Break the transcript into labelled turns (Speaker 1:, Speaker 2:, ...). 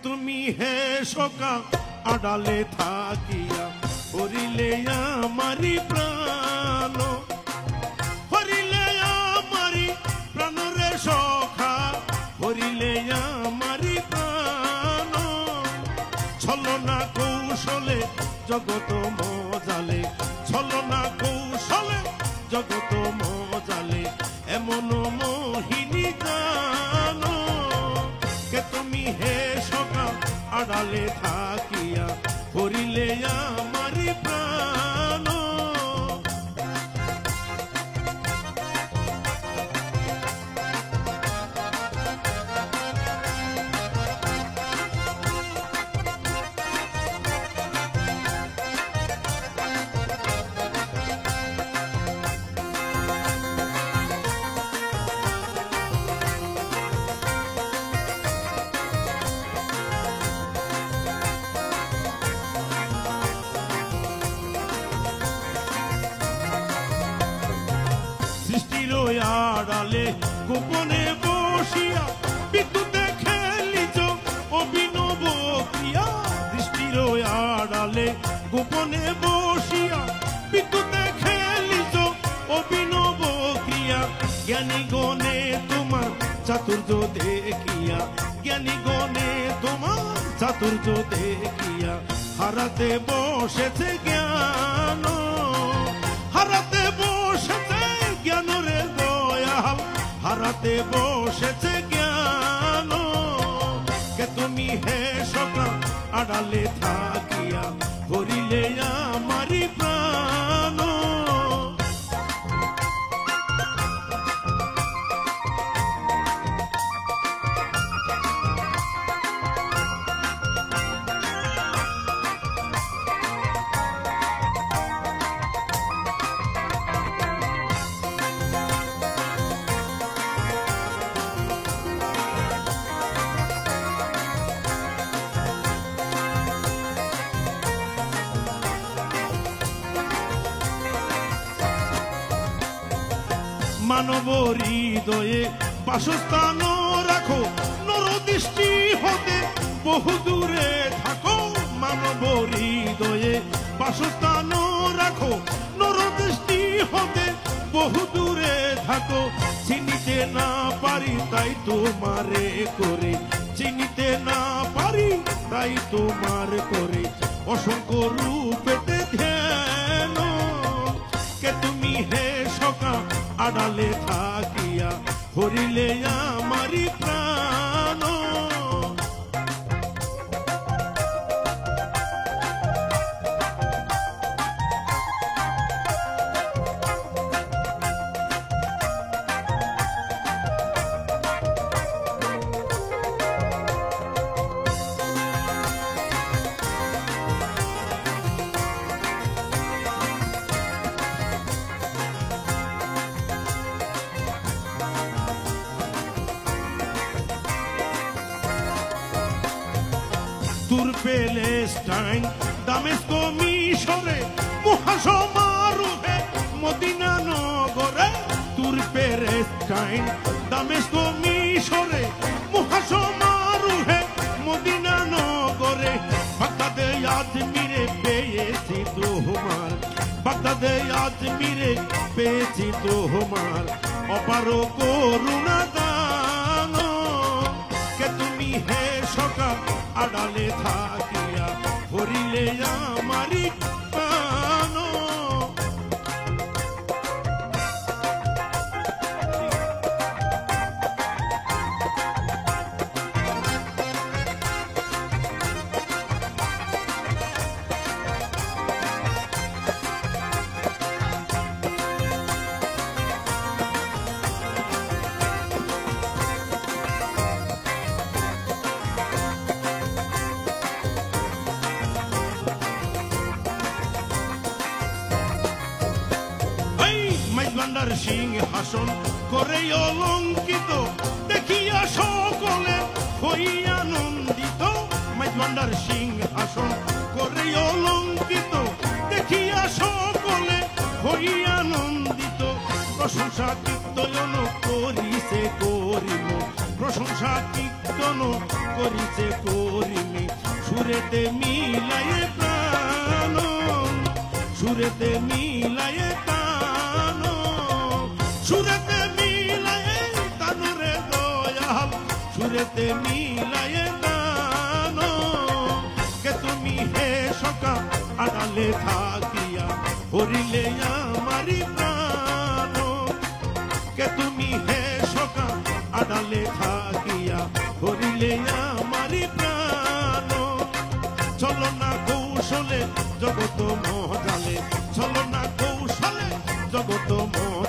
Speaker 1: তুমি হে সকা আড়ালে থাকিয়া হরিলে আমারি প্রাণ, হরিলে আমারি প্রাণ রে সখা, হরিলে আমারি প্রাণ। ছলনা কৌশলে জগত মজালে, ছলনা কৌশলে জগত মজালে, এমন মোহিনী জানো কে তুমি হে সকা আড়ালে থাকিয়া হরিলে আমারি প্রাণ। সৃষ্টির আড়ালে গোপনে বসিয়া বিদ্যুতে খেলিছ অভিনব ক্রিয়া, সৃষ্টির আড়ালে গোপনে বসিয়া বিদ্যুতে খেলিছ অভিনব ক্রিয়া। জ্ঞানী গণে তোমার চাতুর্য দেখিয়া, জ্ঞানী গণে তোমার চাতুর্য দেখিয়া হারাতে বসেছে জ্ঞান, হারাতে বসেছে জ্ঞান রে দয়াল, হারাতে বসেছে জ্ঞান। কে তুমি হে সকা আড়ালে থাকিয়া হরিলে আমারি প্রাণ। মানব হৃদয়ে বাসস্থান রাখো, নরদৃষ্টি হতে বহু দূরে থাকো। মানব হৃদয়ে বাসস্থান রাখো, নরদৃষ্টি হতে বহু দূরে থাকো। চিনিতে না পারি তাই তোমারে করে, চিনিতে না পারি তাই তোমার করে অসংখ্য রূপেতে ধ্যান। কে তুমি হে সকা আড়ালে থাকিয়া হরিলে আমারি প্রাণ। তুর প্যালেস্টাইন দামেস্ক মিশরে মহাসমারোহে মদিনা নগরে, তুর প্যালেস্টাইন দামেস্ক মিশরে মহাসমারোহে মদিনা নগরে। বাগদাদে আজমিরে পেয়েছি তোমার, বাগদাদে আজমিরে পেয়েছি তোমার অপার করুণা দান। কে তুমি হে সকা আড়ালে থাকিয়া হরিলে আমারি প্রাণ। মাইজভান্ডার সিংহাসন করে অলঙ্কিত দেখিয়া সকলে হই আনন্দিত। মাইজভান্ডার সিংহাসন করে অলঙ্কিত দেখিয়া সকলে হই আনন্দিত। প্রশংসা কীর্তন করিছে করিল, প্রশংসা কীর্তন করিছে করিমি সুরেতে মিলায়ে প্রাণ সুরেতে মিলায়ে প্রাণ সুরেতে মিলায়ে তানুরে দয়াল সুরেতে মিলায়ে প্রাণ কে তুমি হে সকা আড়ালে থাকিয়া হরিলে আমারি প্রাণ কে তুমি হে সকা আড়ালে থাকিয়া হরিলে আমারি প্রাণ চলো না কৌশলে জগত মহাজালে চলো না কৌশলে জগত মহ